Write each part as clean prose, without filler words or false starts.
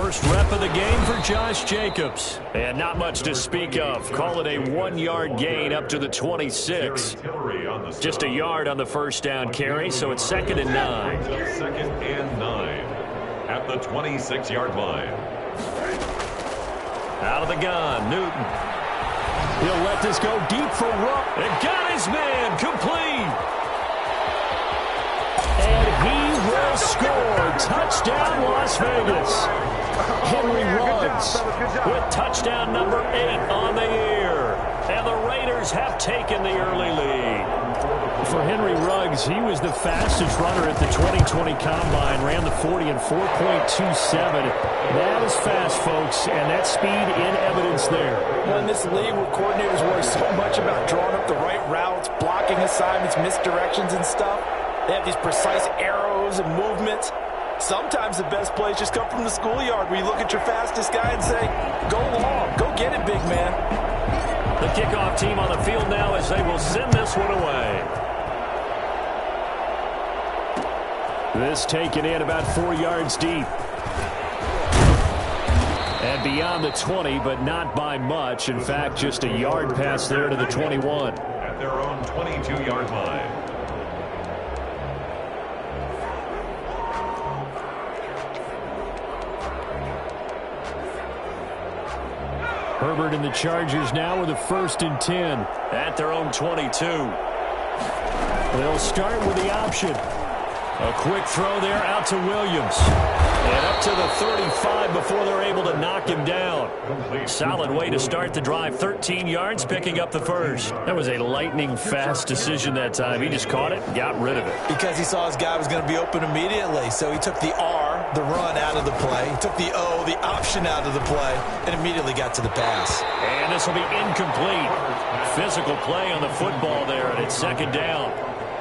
First rep of the game for Josh Jacobs. And not much to speak of. Call it a 1-yard gain up to the 26. Just a yard on the first down carry, so it's 2nd and 9. 2nd and 9 at the 26-yard line. Out of the gun, Newton. He'll let this go deep for Rupp. And got his man complete. And he will score. Touchdown, Las Vegas. Henry Ruggs with touchdown number 8 on the year. And the Raiders have taken the early lead. For Henry Ruggs, he was the fastest runner at the 2020 Combine. Ran the 40 in 4.27. That is fast, folks, and that speed in evidence there. Well, in this league where coordinators worry so much about drawing up the right routes, blocking assignments, misdirections and stuff, they have these precise arrows and movements. Sometimes the best plays just come from the schoolyard where you look at your fastest guy and say, go long, go get it, big man. The kickoff team on the field now as they will send this one away. This taken in about 4 yards deep. And beyond the 20, but not by much. In fact, just a yard pass there to the 21. At their own 22-yard line. Herbert and the Chargers now with a 1st and 10 at their own 22. They'll start with the option. A quick throw there out to Williams. And up to the 35 before they're able to knock him down. Solid way to start the drive. 13 yards, picking up the first. That was a lightning-fast decision that time. He just caught it and got rid of it. Because he saw his guy was going to be open immediately. So he took the R, the run, out of the play. He took the O, the option, out of the play, and immediately got to the pass. And this will be incomplete. Physical play on the football there, and it's 2nd down.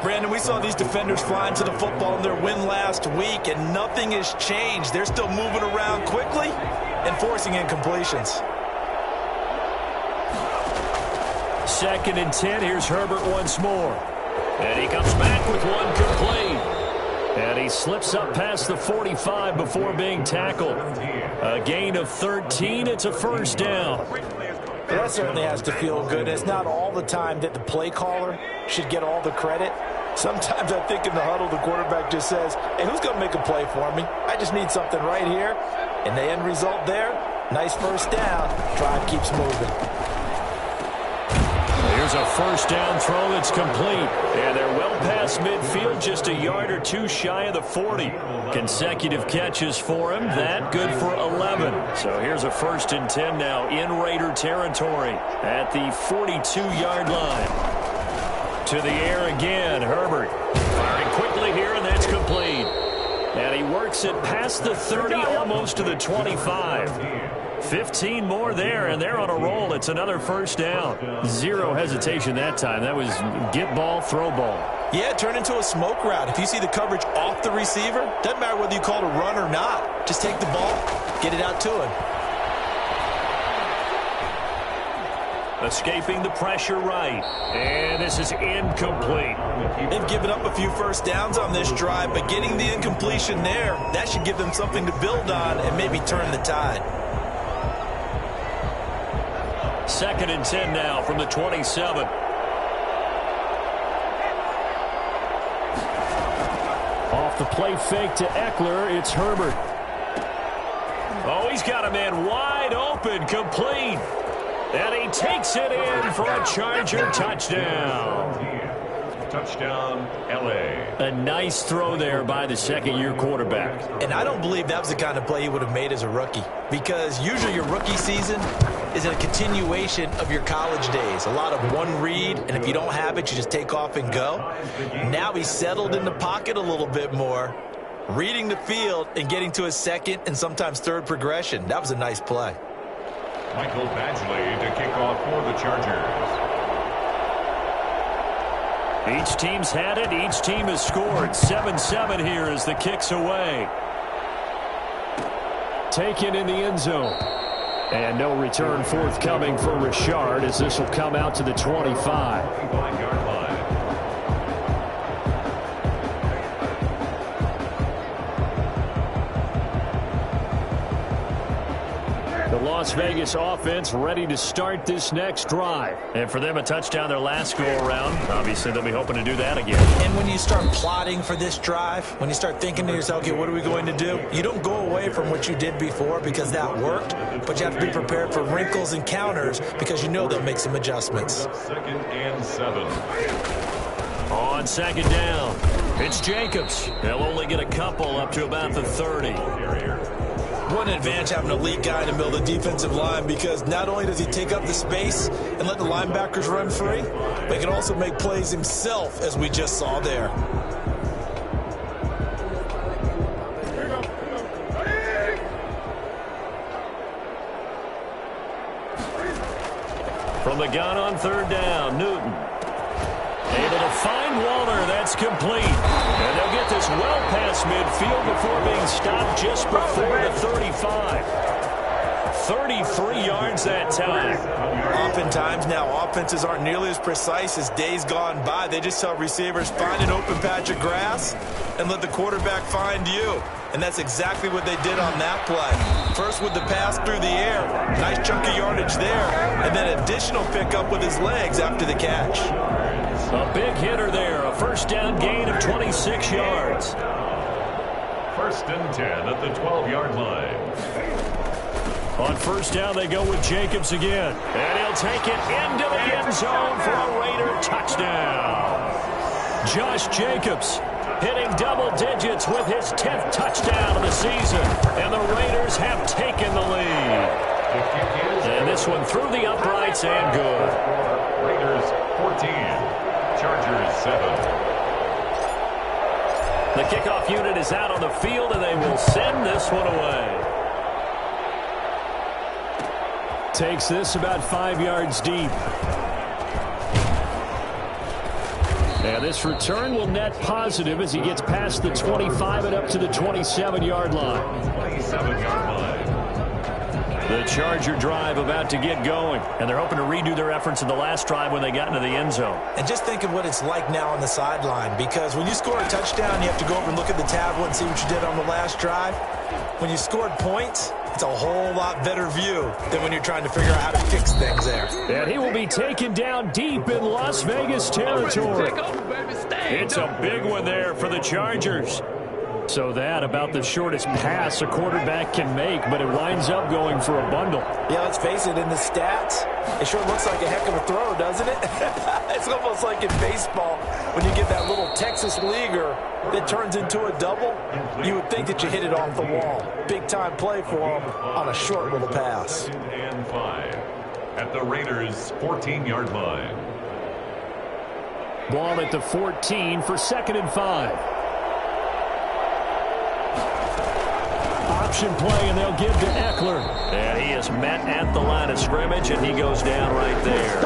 Brandon, we saw these defenders flying to the football in their win last week, and nothing has changed. They're still moving around quickly and forcing incompletions. 2nd and 10. Here's Herbert once more. And he comes back with one complete. And he slips up past the 45 before being tackled. A gain of 13. It's a 1st down. That certainly has to feel good. It's not all the time that the play caller should get all the credit. Sometimes I think in the huddle, the quarterback just says, hey, who's going to make a play for me? I just need something right here. And the end result there, nice 1st down. Drive keeps moving. Here's a 1st down throw that's complete. And they're well past midfield, just a yard or 2 shy of the 40. Consecutive catches for him. That good for 11. So here's a 1st and 10 now in Raider territory at the 42-yard line. To the air again, Herbert. Firing quickly here, and that's complete. And he works it past the 30, almost to the 25. 15 more there, and they're on a roll. It's another 1st down. Zero hesitation that time. That was get ball, throw ball. Yeah, turn into a smoke route. If you see the coverage off the receiver, doesn't matter whether you call it a run or not. Just take the ball, get it out to him. Escaping the pressure right. And this is incomplete. They've given up a few 1st downs on this drive, but getting the incompletion there, that should give them something to build on and maybe turn the tide. 2nd and 10 now from the 27. Off the play fake to Eckler, it's Herbert. Oh, he's got a man wide open, complete. And he takes it in for a Charger touchdown. Touchdown, L.A. A nice throw there by the 2nd-year quarterback. And I don't believe that was the kind of play he would have made as a rookie. Because usually your rookie season is a continuation of your college days. A lot of one read, and if you don't have it, you just take off and go. Now he's settled in the pocket a little bit more, reading the field and getting to his 2nd and sometimes 3rd progression. That was a nice play. Michael Badgley to kick off for the Chargers. Each team's had it. Each team has scored. 7-7 here as the kick's away. Taken in the end zone. And no return forthcoming for Richard as this will come out to the 25. Las Vegas offense ready to start this next drive. And for them, a touchdown their last go-around. Obviously, they'll be hoping to do that again. And when you start plotting for this drive, when you start thinking to yourself, okay, what are we going to do? You don't go away from what you did before because that worked, but you have to be prepared for wrinkles and counters because you know they'll make some adjustments. 2nd and 7. On 2nd down, it's Jacobs. They'll only get a couple up to about the 30. What an advantage having an elite guy in the middle of the defensive line, because not only does he take up the space and let the linebackers run free, but he can also make plays himself, as we just saw there. From the gun on 3rd down, Newton. Able to find Waller. That's complete. And they'll get this well past midfield before being stopped just before the 35. 33 yards that time. Oftentimes now, offenses aren't nearly as precise as days gone by. They just tell receivers, find an open patch of grass and let the quarterback find you. And that's exactly what they did on that play. First with the pass through the air, nice chunk of yardage there, and then additional pickup with his legs after the catch. A big hitter there, a 1st down gain of 26 yards. 1st and 10 at the 12-yard line. On 1st down, they go with Jacobs again. And he'll take it into the end zone for a Raider touchdown. Josh Jacobs hitting double digits with his 10th touchdown of the season. And the Raiders have taken the lead. And this one through the uprights and good. Raiders 14, Chargers 7. The kickoff unit is out on the field, and they will send this one away. Takes this about 5 yards deep. And this return will net positive as he gets past the 25 and up to the 27-yard line. 27-yard line. The Charger drive about to get going, and they're hoping to redo their efforts in the last drive when they got into the end zone. And just think of what it's like now on the sideline, because when you score a touchdown, you have to go over and look at the tablet and see what you did on the last drive. When you scored points, it's a whole lot better view than when you're trying to figure out how to fix things there. And he will be taken down deep in Las Vegas territory. It's a big one there for the Chargers. So that about the shortest pass a quarterback can make, but it winds up going for a bundle. Yeah, let's face it, in the stats, it sure looks like a heck of a throw, doesn't it? It's almost like in baseball when you get that little Texas leaguer that turns into a double. You would think that you hit it off the wall. Big-time play for him on a short little pass. 2nd and 5 at the Raiders' 14-yard line. Ball at the 14 for 2nd and 5. Option play, and they'll give to Eckler. And he is met at the line of scrimmage, and he goes down right there.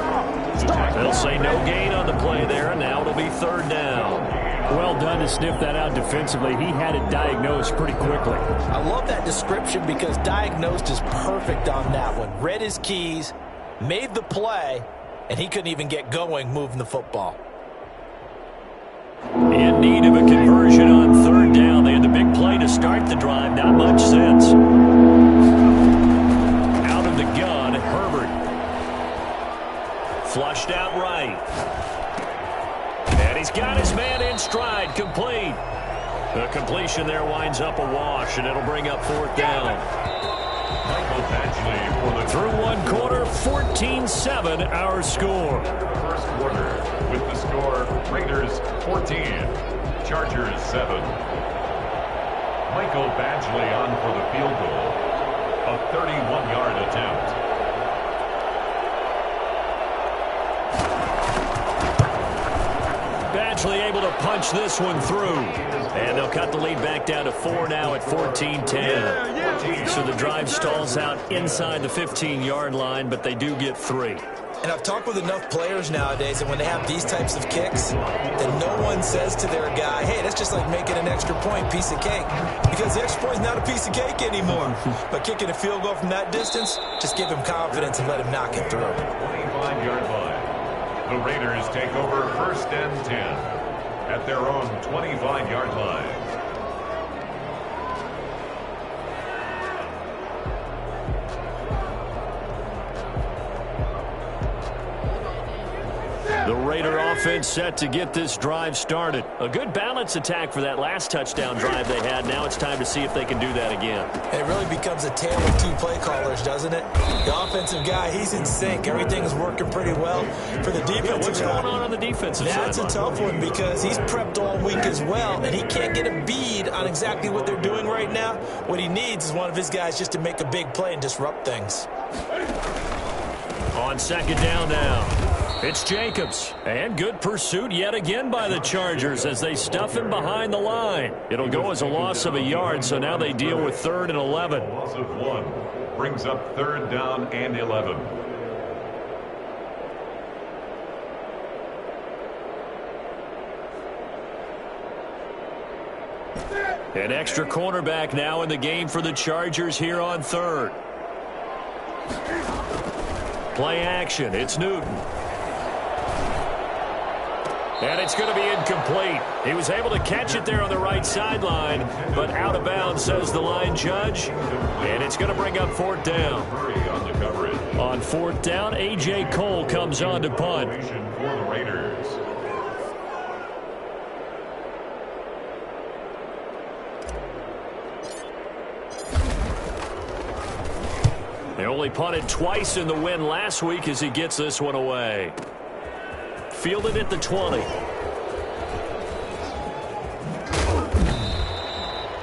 They'll say no gain on the play there, and now it'll be 3rd down. Well done to sniff that out defensively. He had it diagnosed pretty quickly. I love that description because diagnosed is perfect on that one. Read his keys, made the play, and he couldn't even get going moving the football. In need of a conversion on 3rd down. They had the big play to start the drive. Not much sense. Out of the gun, Herbert. Flushed out right. And he's got his man in stride. Complete. The completion there winds up a wash, and it'll bring up 4th down. Michael Badgley for the Through one quarter, 14-7 our score. first quarter with the score Raiders 14, Chargers 7. Michael Badgley on for the field goal. A 31-yard attempt. Badgley able to punch this one through. And they'll cut the lead back down to 4 now at 14-10. So the drive stalls out inside the 15-yard line, but they do get 3. And I've talked with enough players nowadays that when they have these types of kicks, then no one says to their guy, hey, that's just like making an extra point, piece of cake. Because the extra point is not a piece of cake anymore. But kicking a field goal from that distance, just give him confidence and let him knock it through. 25-yard line. The Raiders take over 1st and 10 at their own 25-yard line. Raider offense set to get this drive started. A good balance attack for that last touchdown drive they had. Now it's time to see if they can do that again. It really becomes a tale of two play callers, doesn't it? The offensive guy, he's in sync. Everything's working pretty well. For the defensive guy, what's going on the defensive side? That's a tough one because he's prepped all week as well, and he can't get a bead on exactly what they're doing right now. What he needs is one of his guys just to make a big play and disrupt things. On second down now, it's Jacobs. And good pursuit yet again by the Chargers as they stuff him behind the line. It'll go as a loss of a yard, so now they deal with 3rd and 11. Loss of 1 brings up 3rd down and 11. An extra cornerback now in the game for the Chargers here on 3rd. Play action. It's Newton. And it's going to be incomplete. He was able to catch it there on the right sideline, but out of bounds, says the line judge. And it's going to bring up 4th down. On 4th down, A.J. Cole comes on to punt. For the Raiders. They only punted twice in the win last week as he gets this one away. Fielded at the 20.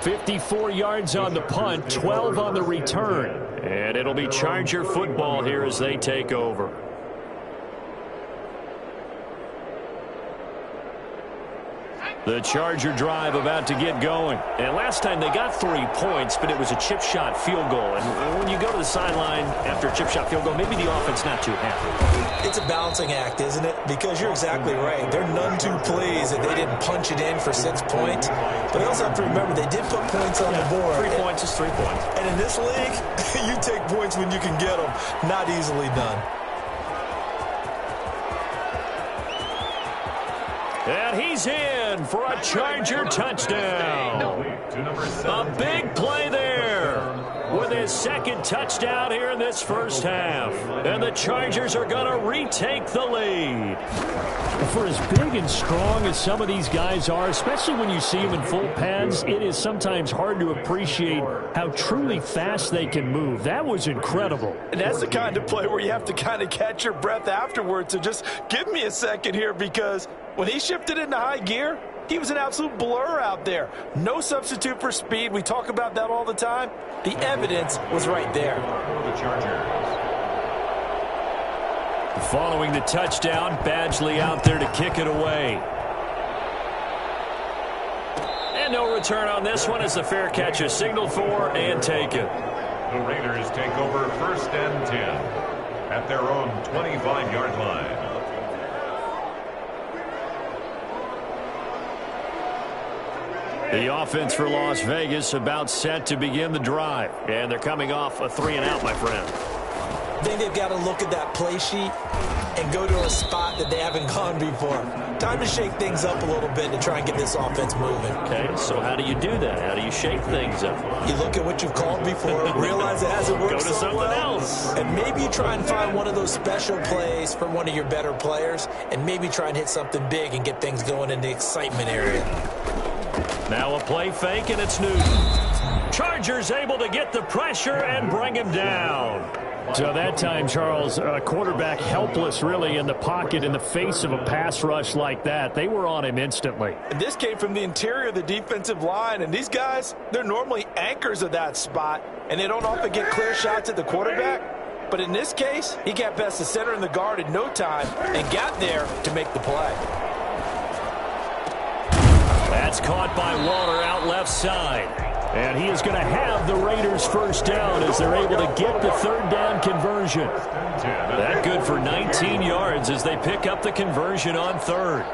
54 yards on the punt, 12 on the return. And it'll be Charger football here as they take over. The Charger drive about to get going. And last time they got 3 points, but it was a chip shot field goal. And when you go to the sideline after a chip shot field goal, maybe the offense not too happy. It's a balancing act, isn't it? Because you're exactly right. They're none too pleased that they didn't punch it in for 6 points. But you also have to remember they did put points on the board. 3 points is 3 points. And in this league, you take points when you can get them. Not easily done. And he's in for a Charger touchdown. A big play there with his 2nd touchdown here in this first half. And the Chargers are going to retake the lead. For as big and strong as some of these guys are, especially when you see them in full pads, it is sometimes hard to appreciate how truly fast they can move. That was incredible. And that's the kind of play where you have to kind of catch your breath afterwards. So just give me a second here, because when he shifted into high gear, he was an absolute blur out there. No substitute for speed. We talk about that all the time. The evidence was right there. The Chargers. Following the touchdown, Badgley out there to kick it away. And no return on this one as the fair catch is signaled for and taken. The Raiders take over 1st and 10 at their own 25-yard line. The offense for Las Vegas about set to begin the drive. And they're coming off a 3-and-out, my friend. I think they've got to look at that play sheet and go to a spot that they haven't gone before. Time to shake things up a little bit to try and get this offense moving. Okay, so how do you do that? How do you shake things up? You look at what you've called before, realize it hasn't worked Go to something else. And maybe you try and find one of those special plays from one of your better players, and maybe try and hit something big and get things going in the excitement area. Now a play fake, and it's Newton. Chargers able to get the pressure and bring him down. So that time, Charles, quarterback helpless really in the pocket in the face of a pass rush like that. They were on him instantly. And this came from the interior of the defensive line, and these guys, they're normally anchors of that spot, and they don't often get clear shots at the quarterback. But in this case, he got past the center and the guard in no time and got there to make the play. That's caught by Waller out left side. And he is going to have the Raiders first down as they're able to get the 3rd down conversion. That good for 19 yards as they pick up the conversion on 3rd.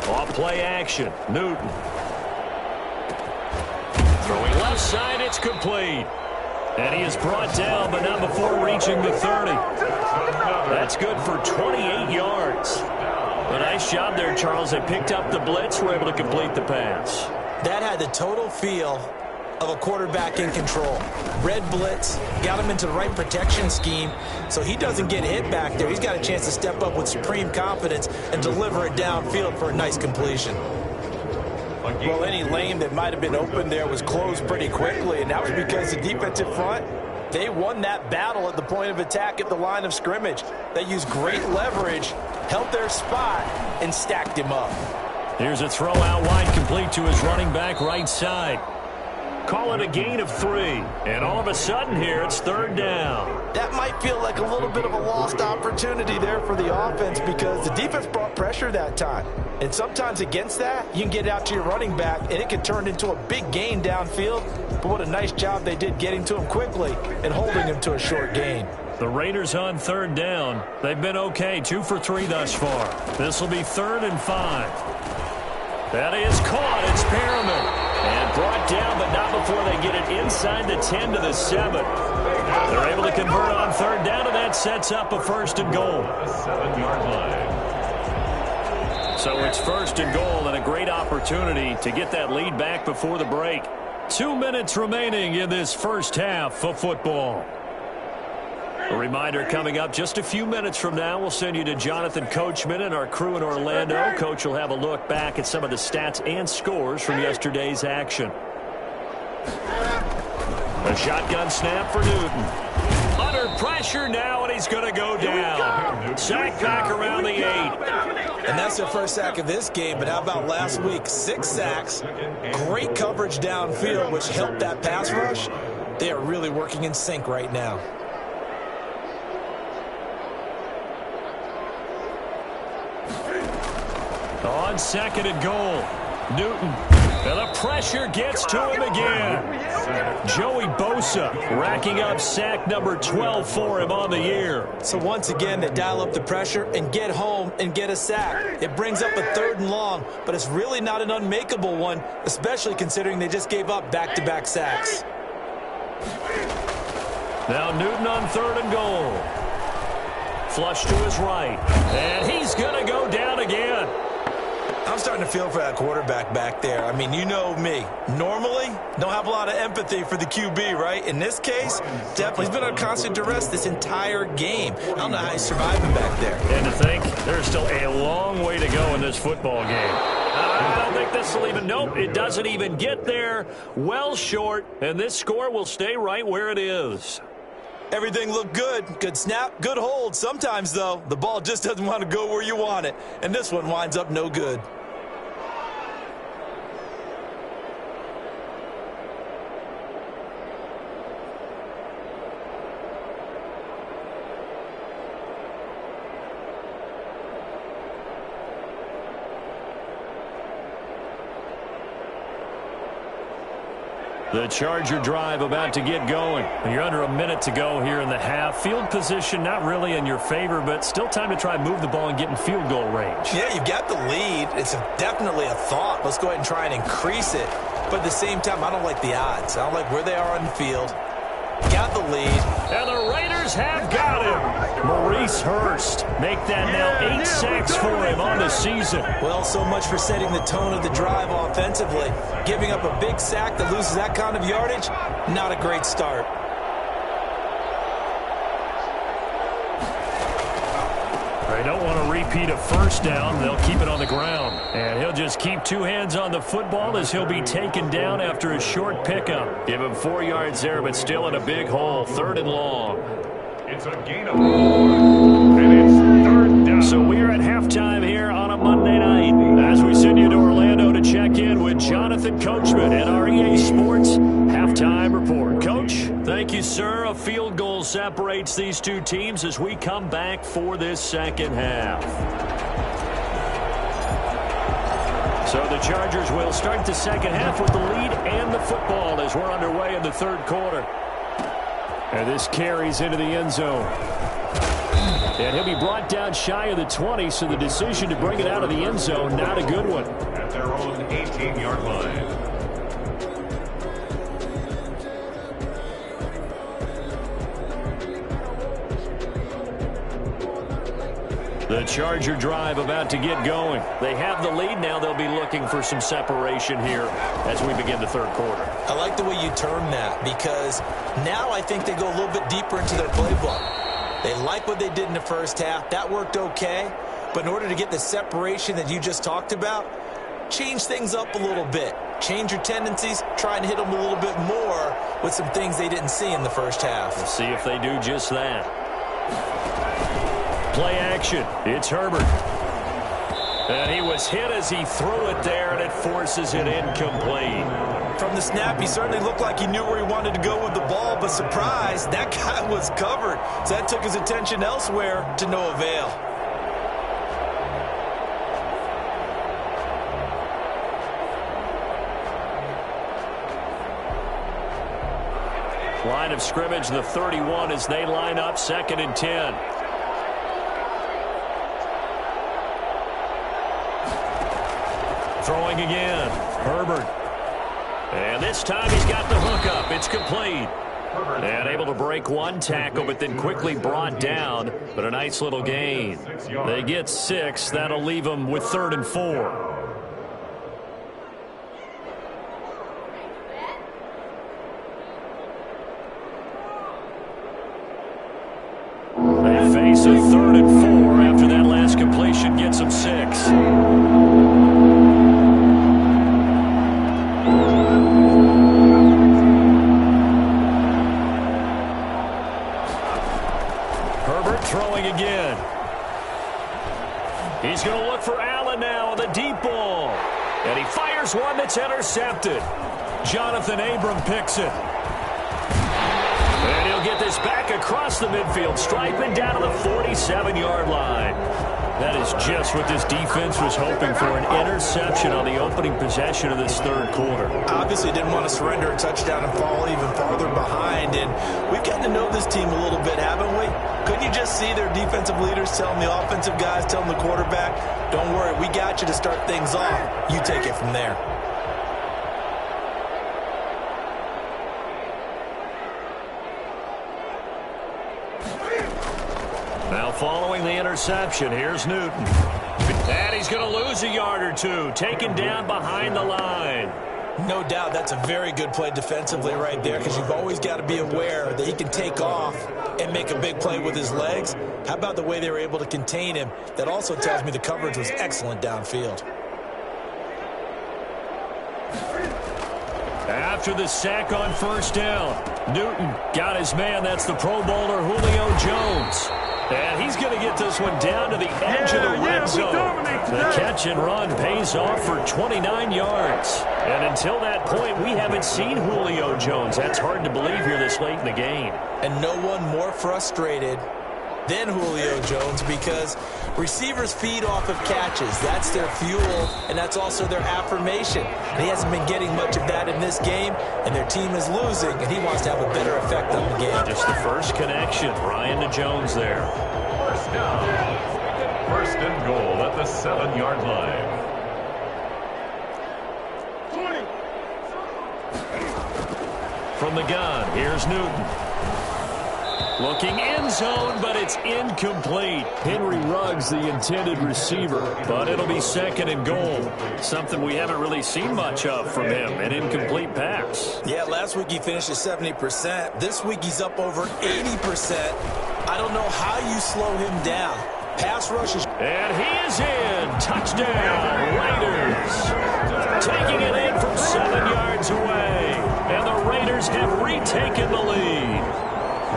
Off play action, Newton. Throwing left side, it's complete. And he is brought down, but not before reaching the 30. That's good for 28 yards. A nice job there, Charles. They picked up the blitz, were able to complete the pass. That had the total feel of a quarterback in control. Red blitz, got him into the right protection scheme, so he doesn't get hit back there. He's got a chance to step up with supreme confidence and deliver it downfield for a nice completion. Well, any lane that might have been open there was closed pretty quickly, and that was because the defensive front, they won that battle at the point of attack at the line of scrimmage. They used great leverage, held their spot, and stacked him up. Here's a throw out wide, complete to his running back right side. Call it a gain of 3. And all of a sudden here, it's 3rd down. That might feel like a little bit of a lost opportunity there for the offense because the defense brought pressure that time. And sometimes against that, you can get out to your running back, and it can turn into a big gain downfield. But what a nice job they did getting to him quickly and holding him to a short gain. The Raiders on 3rd down. They've been okay, 2 for 3 thus far. This will be 3rd and 5. That is caught. It's Perriman. And brought down, but not before they get it inside the 10 to the 7. They're able to convert on 3rd down, and that sets up a 1st and goal. 7-yard line. So it's 1st and goal, and a great opportunity to get that lead back before the break. 2 minutes remaining in this first half of football. A reminder coming up just a few minutes from now, we'll send you to Jonathan Coachman and our crew in Orlando. Coach will have a look back at some of the stats and scores from yesterday's action. A shotgun snap for Newton. Under pressure now, and he's going to go down. Sack back around the 8. And that's their first sack of this game, but how about last week? 6 sacks, great coverage downfield, which helped that pass rush. They are really working in sync right now. On 2nd and goal, Newton. And the pressure gets to him again. Joey Bosa racking up sack number 12 for him on the year. So once again, they dial up the pressure and get home and get a sack. It brings up a 3rd and long, but it's really not an unmakeable one, especially considering they just gave up back-to-back sacks. Now Newton on 3rd and goal. Flush to his right. And he's going to go down again. I'm starting to feel for that quarterback back there. I mean, you know me. Normally, don't have a lot of empathy for the QB, right? In this case, definitely he's been on constant duress this entire game. I don't know how he's surviving back there. And to think, there's still a long way to go in this football game. I don't think this will even, nope, it doesn't even get there. Well short, and this score will stay right where it is. Everything looked good. Good snap, good hold. Sometimes, though, the ball just doesn't want to go where you want it. And this one winds up no good. The Charger drive about to get going. You're under a minute to go here in the half. Field position not really in your favor, but still time to try and move the ball and get in field goal range. Yeah, you've got the lead. It's definitely a thought. Let's go ahead and try and increase it. But at the same time, I don't like the odds. I don't like where they are on the field. Got the lead. And the Raiders have got him. Maurice Hurst make that now 8 sacks for him on the season. Well, so much for setting the tone of the drive offensively. Giving up a big sack that loses that kind of yardage, not a great start. They don't want to repeat a first down. They'll keep it on the ground. And he'll just keep 2 hands on the football as he'll be taken down after a short pickup. Give him 4 yards there, but still in a big hole. 3rd and long. It's a gain of 4, and it's 3rd down. So we're at halftime here on a Monday night as we send you to Orlando to check in with Jonathan Coachman at our EA Sports Halftime Report. Coach, thank you, sir. A field goal separates these two teams as we come back for this second half. So the Chargers will start the second half with the lead and the football as we're underway in the 3rd quarter. And this carries into the end zone. And he'll be brought down shy of the 20, so the decision to bring it out of the end zone, not a good one. At their own 18-yard line. The Charger drive about to get going. They have the lead now. They'll be looking for some separation here as we begin the third quarter. I like the way you term that because now I think they go a little bit deeper into their playbook. They like what they did in the first half. That worked okay. But in order to get the separation that you just talked about, change things up a little bit. Change your tendencies, try and hit them a little bit more with some things they didn't see in the first half. We'll see if they do just that. Play action. It's Herbert. And he was hit as he threw it there, and it forces it incomplete. From the snap, he certainly looked like he knew where he wanted to go with the ball, but surprise, that guy was covered. So that took his attention elsewhere to no avail. Line of scrimmage, the 31 as they line up, 2nd and 10. Throwing again, Herbert. And this time he's got the hook up. It's complete. And able to break one tackle, but then quickly brought down. But a nice little gain. They get 6. That'll leave them with 3rd and 4. They face a 3rd and 4 after that last completion gets them 6. Throwing again. He's going to look for Allen now on the deep ball. And he fires one that's intercepted. Jonathan Abram picks it. And he'll get this back across the midfield, striping down to the 47-yard line. That is just what this defense was hoping for, an interception on the opening possession of this third quarter. Obviously didn't want to surrender a touchdown and fall even farther behind. And we've gotten to know this team a little bit, haven't we? Couldn't you just see their defensive leaders telling the offensive guys, telling the quarterback, don't worry, we got you to start things off. You take it from there. Now following the interception, here's Newton. And he's going to lose a yard or two, taken down behind the line. No doubt that's a very good play defensively right there because you've always got to be aware that he can take off and make a big play with his legs. How about the way they were able to contain him? That also tells me the coverage was excellent downfield. After the sack on 1st down, Newton got his man. That's the Pro Bowler Julio Jones. And he's going to get this one down to the edge of the red zone. The catch and run pays off for 29 yards. And until that point, we haven't seen Julio Jones. That's hard to believe here this late in the game. And no one more frustrated than Julio Jones because receivers feed off of catches. That's their fuel, and that's also their affirmation. And he hasn't been getting much of that in this game, and their team is losing, and he wants to have a better effect on the game. Just the first connection, Ryan to Jones there. 1st down. 1st and goal at the 7-yard line. 20. From the gun, here's Newton. Looking end zone, but it's incomplete. Henry Ruggs, the intended receiver, but it'll be 2nd and goal. Something we haven't really seen much of from him, an incomplete pass. Yeah, last week he finished at 70%. This week he's up over 80%. I don't know how you slow him down. Pass rush is... And he is in. Touchdown, Raiders. Taking it in from 7 yards away. And the Raiders have retaken the lead.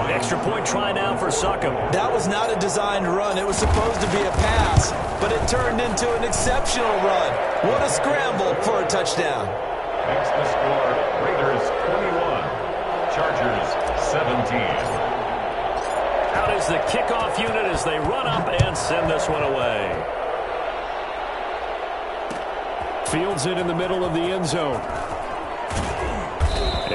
Extra point try now for Succop. That was not a designed run. It was supposed to be a pass, but it turned into an exceptional run. What a scramble for a touchdown. Makes the score Raiders 21, Chargers 17. Out is the kickoff unit as they run up and send this one away. Fields it in the middle of the end zone.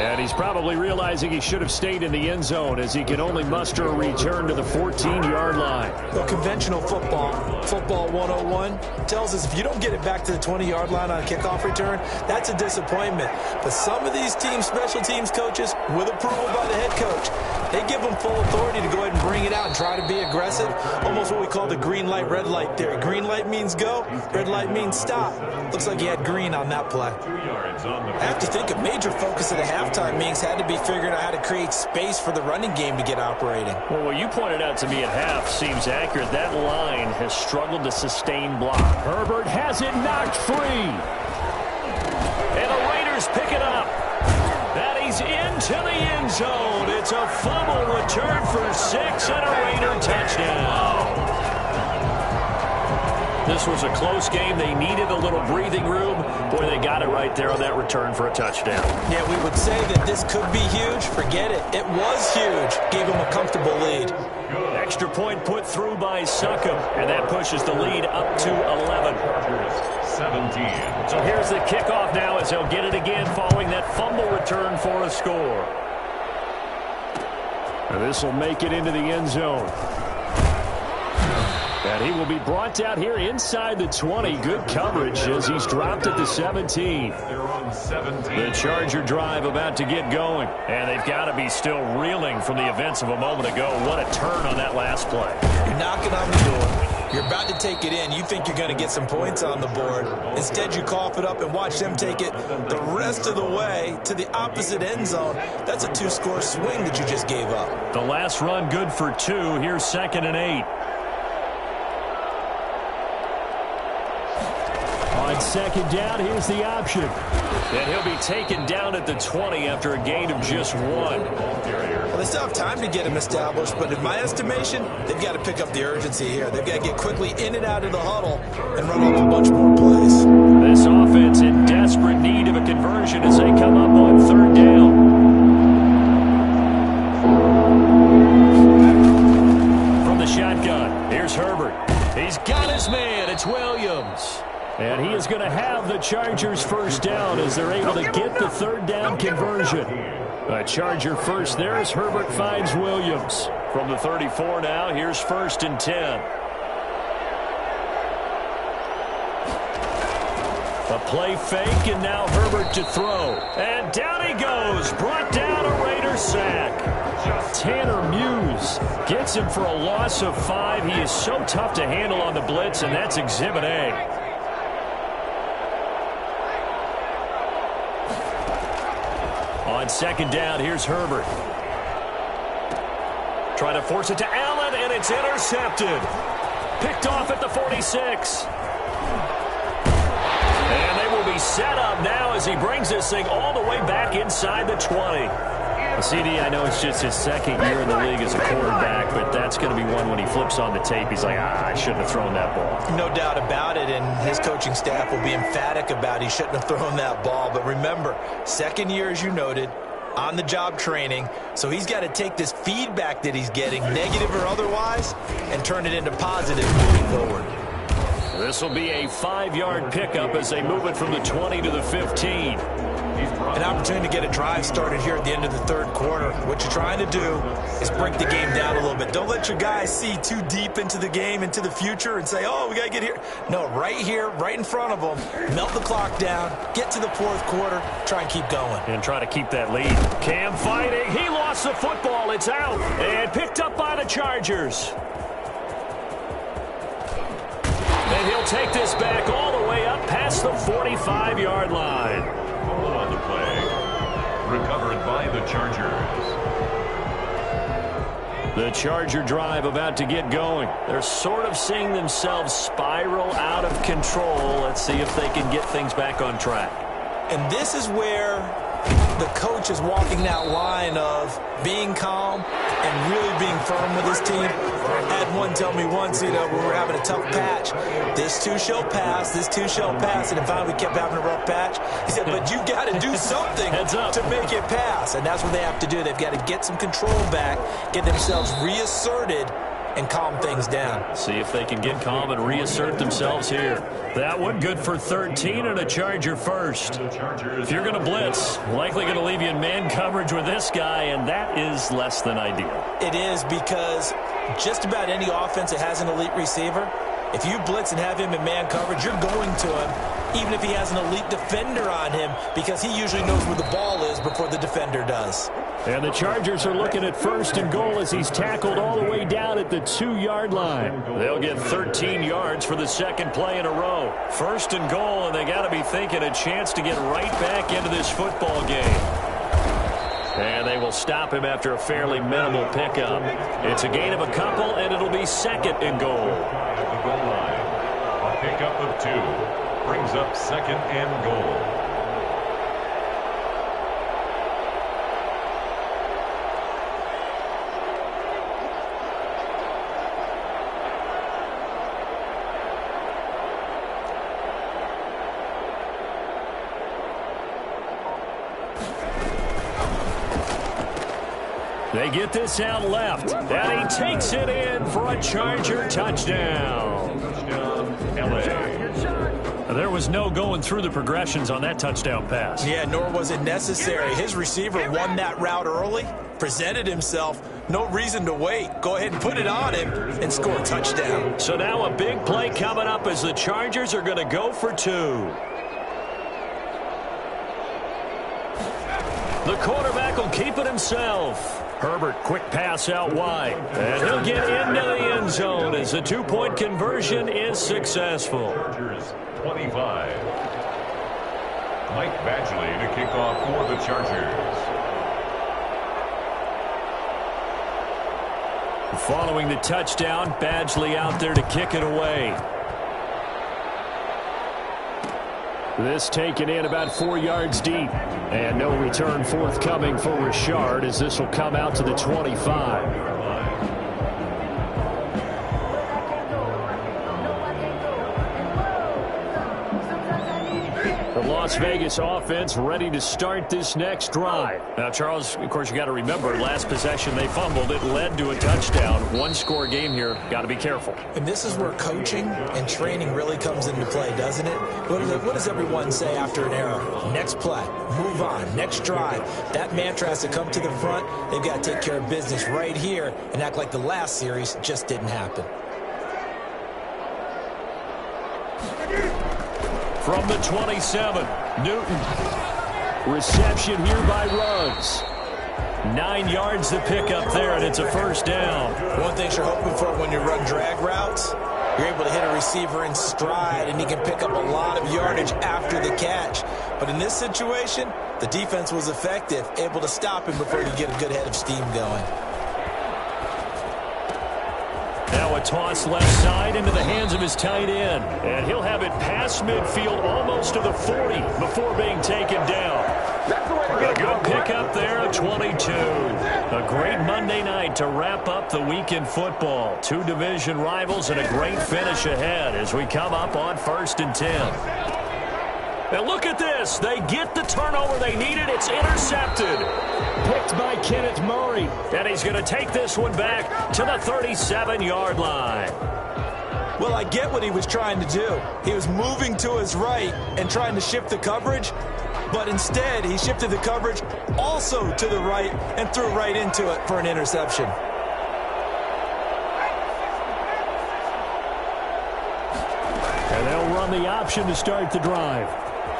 And he's probably realizing he should have stayed in the end zone as he can only muster a return to the 14-yard line. Well, conventional football 101, tells us if you don't get it back to the 20-yard line on a kickoff return, that's a disappointment. But some of these teams, special teams coaches, with approval by the head coach, they give them full authority to go ahead and bring it out and try to be aggressive. Almost what we call the green light, red light theory. Green light means go, red light means stop. Looks like he had green on that play. I have to think a major focus of the halftime meetings had to be figuring out how to create space for the running game to get operating. Well, what you pointed out to me at half seems accurate. That line has struggled to sustain block. Herbert has it knocked free. And the Raiders pick it up. And he's into the end zone. It's a fumble return for 6 and a Raider touchdown. This was a close game. They needed a little breathing room. Boy, they got it right there on that return for a touchdown. Yeah, we would say that this could be huge. Forget it. It was huge. Gave them a comfortable lead. Extra point put through by Succop, and that pushes the lead up to 11. 17. So here's the kickoff now as they'll get it again following that fumble return for a score. And this will make it into the end zone. And he will be brought down here inside the 20. Good coverage as he's dropped at the 17. They're on 17. The Charger drive about to get going. And they've got to be still reeling from the events of a moment ago. What a turn on that last play. You're knocking on the door. You're about to take it in. You think you're going to get some points on the board. Instead, you cough it up and watch them take it the rest of the way to the opposite end zone. That's a 2-score swing that you just gave up. The last run good for 2. Here's 2nd and 8. On 2nd down, here's the option. And he'll be taken down at the 20 after a gain of just 1. Well, they still have time to get him established, but in my estimation, they've got to pick up the urgency here. They've got to get quickly in and out of the huddle and run off a bunch more plays. This offense in desperate need of a conversion as they come up on 3rd down. From the shotgun, here's Herbert. He's got his man. It's Williams. And he is going to have the Chargers first down as they're able to get the 3rd down conversion. A Charger first there as Herbert finds Williams. From the 34 now, here's 1st and 10. A play fake, and now Herbert to throw. And down he goes, brought down a Raider sack. Tanner Muse gets him for a loss of 5. He is so tough to handle on the blitz, and that's Exhibit A. On 2nd down, here's Herbert. Trying to force it to Allen, and it's intercepted. Picked off at the 46. And they will be set up now as he brings this thing all the way back inside the 20. CD, I know it's just his 2nd year in the league as a quarterback, but that's going to be one when he flips on the tape. He's like, I shouldn't have thrown that ball. No doubt about it, and his coaching staff will be emphatic about he shouldn't have thrown that ball. But remember, 2nd year, as you noted, on-the-job training, so he's got to take this feedback that he's getting, negative or otherwise, and turn it into positive moving forward. This will be a 5-yard pickup as they move it from the 20 to the 15. An opportunity to get a drive started here at the end of the 3rd quarter. What you're trying to do is break the game down a little bit. Don't let your guys see too deep into the game, into the future, and say, oh, we got to get here. No, right here, right in front of them. Melt the clock down, get to the 4th quarter, try and keep going. And try to keep that lead. Cam fighting. He lost the football. It's out. And picked up by the Chargers. And he'll take this back all the way up past the 45-yard line. On the play. Recovered by the Chargers. The Charger drive about to get going. They're sort of seeing themselves spiral out of control. Let's see if they can get things back on track. And this is where the coach is walking that line of being calm and really being firm with his team. I had one tell me once, when we were having a tough patch, this too shall pass, this too shall pass, and finally we kept having a rough patch. He said, but you got to do something to make it pass, and that's what they have to do. They've got to get some control back, get themselves reasserted, and calm things down. See if they can get calm and reassert themselves here. That one good for 13 and a Charger first. If you're going to blitz, likely going to leave you in man coverage with this guy, and that is less than ideal. It is, because just about any offense that has an elite receiver, if you blitz and have him in man coverage, you're going to him, even if he has an elite defender on him, because he usually knows where the ball is before the defender does. And the Chargers are looking at 1st and goal as he's tackled all the way down at the 2-yard line. They'll get 13 yards for the second play in a row. 1st and goal, and they got to be thinking a chance to get right back into this football game. And they will stop him after a fairly minimal pickup. It's a gain of a couple, and it'll be 2nd and goal. At the goal line, a pickup of 2 brings up 2nd and goal. They get this out left, and he takes it in for a Charger touchdown. Touchdown, LA. There was no going through the progressions on that touchdown pass. Yeah, nor was it necessary. His receiver won that route early, presented himself, no reason to wait. Go ahead and put it on him and score a touchdown. So now a big play coming up as the Chargers are going to go for 2. The quarterback will keep it himself. Herbert, quick pass out wide. And he'll get into the end zone as the 2-point conversion is successful. Chargers 25. Mike Badgley to kick off for the Chargers. Following the touchdown, Badgley out there to kick it away. This taken in about 4 yards deep. And no return forthcoming for Richard as this will come out to the 25. The Las Vegas offense ready to start this next drive. Now, Charles, of course, you got to remember, last possession they fumbled. It led to a touchdown. 1-score game here. Got to be careful. And this is where coaching and training really comes into play, doesn't it? What does everyone say after an error? Next play, move on, next drive. That mantra has to come to the front. They've got to take care of business right here and act like the last series just didn't happen. From the 27, Newton. Reception here by Ruggs. 9 yards to pick up there, and it's a first down. One thing you're hoping for when you run drag routes, you're able to hit a receiver in stride, and he can pick up a lot of yardage after the catch. But in this situation, the defense was effective, able to stop him before he get a good head of steam going. Now a toss left side into the hands of his tight end. And he'll have it past midfield almost to the 40 before being taken down. A good pickup there at 22. A great Monday night to wrap up the week in football. 2 division rivals and a great finish ahead as we come up on 1st and 10. And look at this. They get the turnover they needed. It's intercepted. Picked by Kenneth Murray. And he's going to take this one back to the 37-yard line. Well, I get what he was trying to do. He was moving to his right and trying to shift the coverage, but instead he shifted the coverage also to the right and threw right into it for an interception. And they'll run the option to start the drive.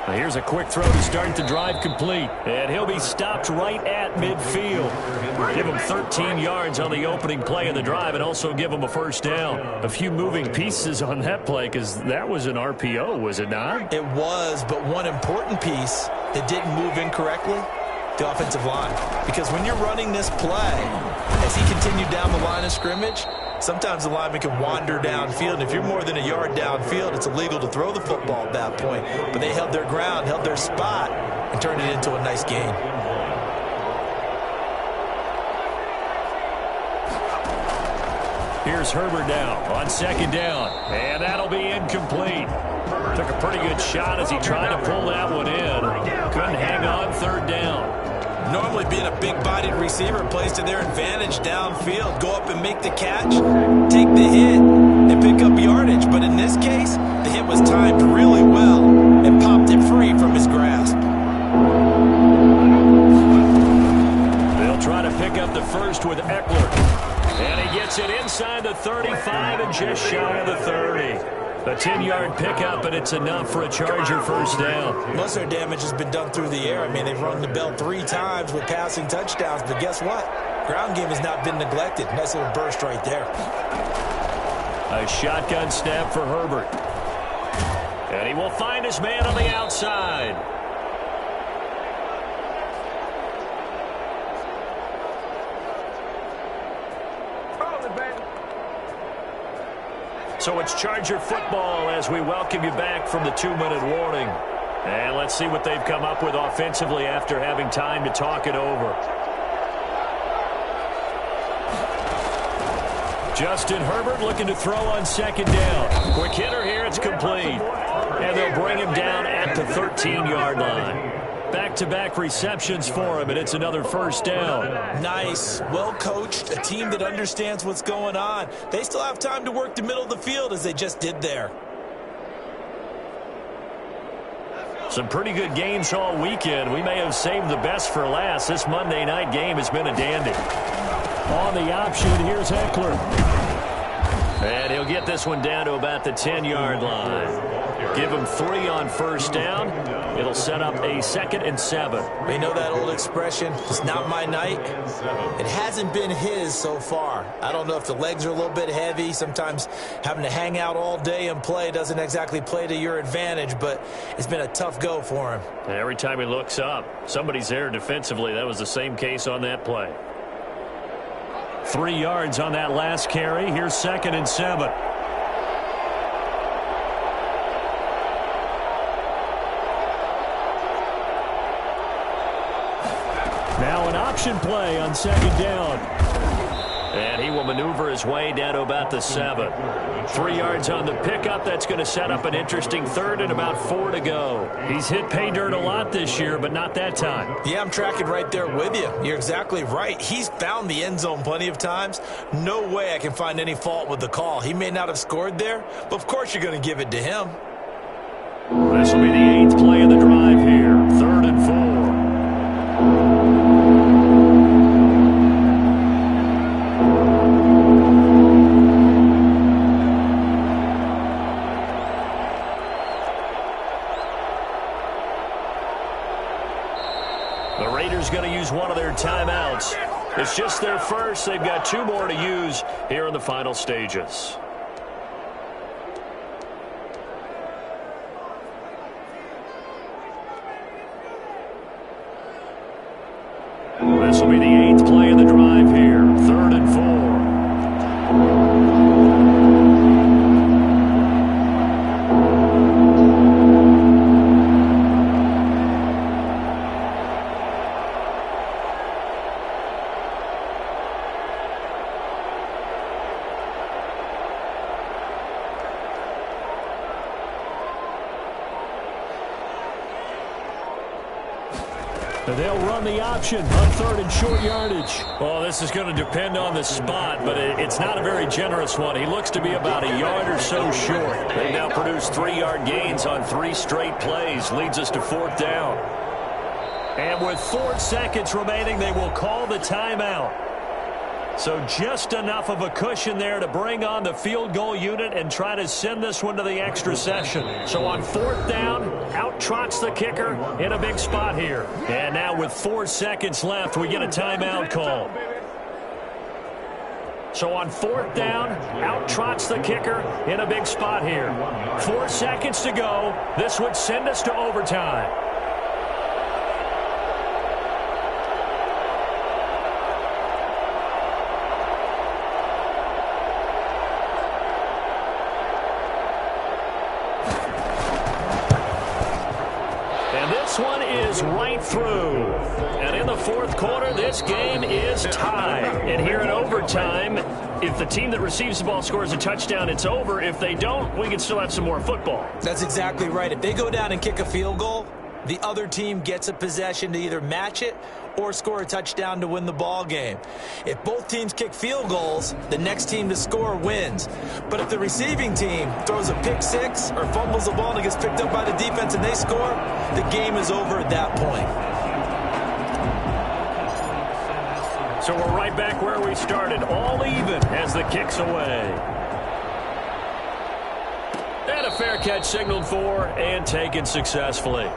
Now here's a quick throw to start the drive complete. And he'll be stopped right at midfield. Give him 13 yards on the opening play of the drive and also give him a first down. A few moving pieces on that play because that was an RPO, was it not? It was, but one important piece that didn't move incorrectly, the offensive line. Because when you're running this play, as he continued down the line of scrimmage, sometimes the lineman can wander downfield, and if you're more than a yard downfield, it's illegal to throw the football at that point. But they held their ground, held their spot, and turned it into a nice gain. Here's Herbert now on 2nd down, and that'll be incomplete. Took a pretty good shot as he tried to pull that one in. Couldn't hang on 3rd down. Normally being a big-bodied receiver plays to their advantage downfield. Go up and make the catch, take the hit, and pick up yardage. But in this case, the hit was timed really well and popped it free from his grasp. They'll try to pick up the first with Eckler. And he gets it inside the 35 and just shy of the 30. A 10-yard pickup, and it's enough for a Charger first down. Most of their damage has been done through the air. I mean, they've rung the bell 3 times with passing touchdowns, but guess what? Ground game has not been neglected. Nice little burst right there. A shotgun snap for Herbert. And he will find his man on the outside. So it's Charger football as we welcome you back from the 2-minute warning. And let's see what they've come up with offensively after having time to talk it over. Justin Herbert looking to throw on second down. Quick hitter here, it's complete. And they'll bring him down at the 13-yard line. Back-to-back receptions for him, and it's another first down. Nice. Well-coached. A team that understands what's going on. They still have time to work the middle of the field as they just did there. Some pretty good games all weekend. We may have saved the best for last. This Monday night game has been a dandy. On the option, here's Eckler. And he'll get this one down to about the 10-yard line. Give him 3 on first down. It'll set up a 2nd and 7. We know that old expression, it's not my night. It hasn't been his so far. I don't know if the legs are a little bit heavy. Sometimes having to hang out all day and play doesn't exactly play to your advantage, but it's been a tough go for him. And every time he looks up, somebody's there defensively. That was the same case on that play. 3 yards on that last carry. Here's 2nd and 7. Now an option play on second down. And he will maneuver his way down to about the 7. 3 yards on the pickup. That's going to set up an interesting 3rd and about 4 to go. He's hit pay dirt a lot this year, but not that time. Yeah, I'm tracking right there with you. You're exactly right. He's found the end zone plenty of times. No way I can find any fault with the call. He may not have scored there, but of course you're going to give it to him. This will be the 8th play of the drive here. 3rd and 4. Going to use one of their timeouts. It's just their first. They've got 2 more to use here in the final stages. This will be the 8th play of the drive here. 3rd and 4. They'll run the option on 3rd and short yardage. Well, this is going to depend on the spot, but it's not a very generous one. He looks to be about a yard or so short. They now produce 3-yard gains on 3 straight plays. Leads us to 4th down. And with 4 seconds remaining, they will call the timeout. So just enough of a cushion there to bring on the field goal unit and try to send this one to the extra session. So on 4th down, out trots the kicker in a big spot here. And now with 4 seconds left, we get a timeout call. So on 4th down, out trots the kicker in a big spot here. 4 seconds to go. This would send us to overtime. One is right through. And in the 4th quarter, this game is tied. And here in overtime, if the team that receives the ball scores a touchdown, it's over. If they don't, we can still have some more football. That's exactly right. If they go down and kick a field goal, the other team gets a possession to either match it or score a touchdown to win the ball game. If both teams kick field goals, the next team to score wins. But if the receiving team throws a pick six or fumbles the ball and it gets picked up by the defense and they score, the game is over at that point. So we're right back where we started, all even as the kick's away. And a fair catch signaled for and taken successfully.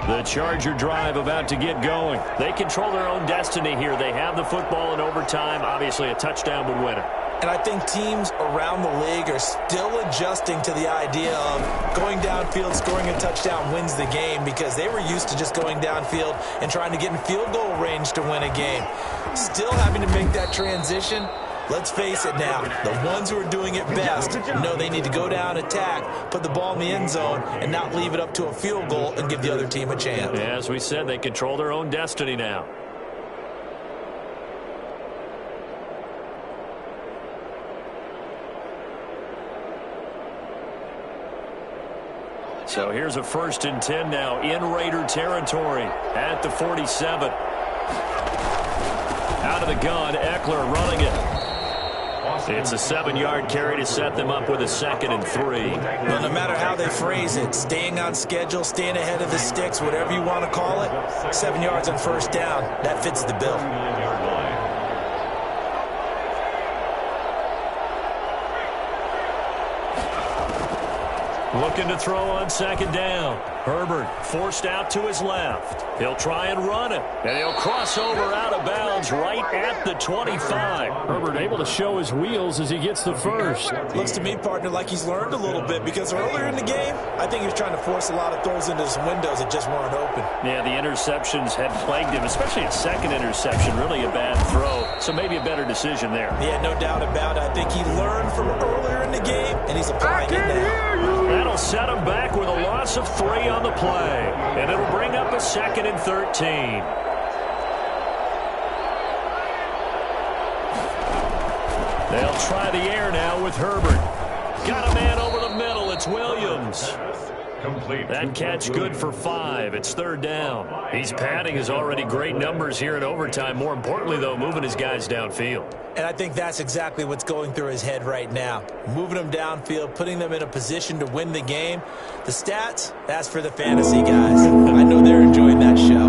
The Charger drive about to get going. They control their own destiny here. They have the football in overtime. Obviously, a touchdown would win it. And I think teams around the league are still adjusting to the idea of going downfield, scoring a touchdown wins the game, because they were used to just going downfield and trying to get in field goal range to win a game. Still having to make that transition. Let's face it now, the ones who are doing it best know they need to go down, attack, put the ball in the end zone, and not leave it up to a field goal and give the other team a chance. Yeah, as we said, they control their own destiny now. So here's a 1st and 10 now in Raider territory at the 47. Out of the gun, Eckler running it. It's a 7-yard carry to set them up with a 2nd and 3. Well, no matter how they phrase it, staying on schedule, staying ahead of the sticks, whatever you want to call it, 7 yards on 1st down, that fits the bill. Looking to throw on 2nd down. Herbert forced out to his left. He'll try and run it. And he'll cross over out of bounds right at the 25. Herbert able to show his wheels as he gets the first. Looks to me, partner, like he's learned a little bit, because earlier in the game, I think he was trying to force a lot of throws into some windows that just weren't open. Yeah, the interceptions had plagued him, especially a 2nd interception. Really a bad throw. So maybe a better decision there. Yeah, no doubt about it. I think he learned from earlier in the game, and he's applying it now. That'll set him back with a loss of 3 on the play. And it'll bring up a 2nd and 13. They'll try the air now with Herbert. Got a man over the middle. It's Williams. Complete. That catch good for 5. It's 3rd down. He's padding his already great numbers here in overtime. More importantly, though, moving his guys downfield. And I think that's exactly what's going through his head right now. Moving them downfield, putting them in a position to win the game. The stats, that's for the fantasy guys. I know they're enjoying that show.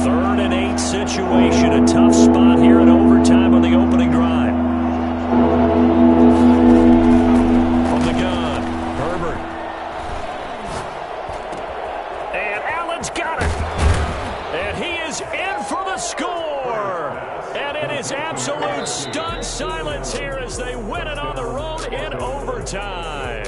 3rd and 8 situation. A tough spot here in overtime on the opening drive. From the gun, Herbert. And Allen's got it. And he is in for the score. And it is absolute stunned silence here as they win it on the road in overtime.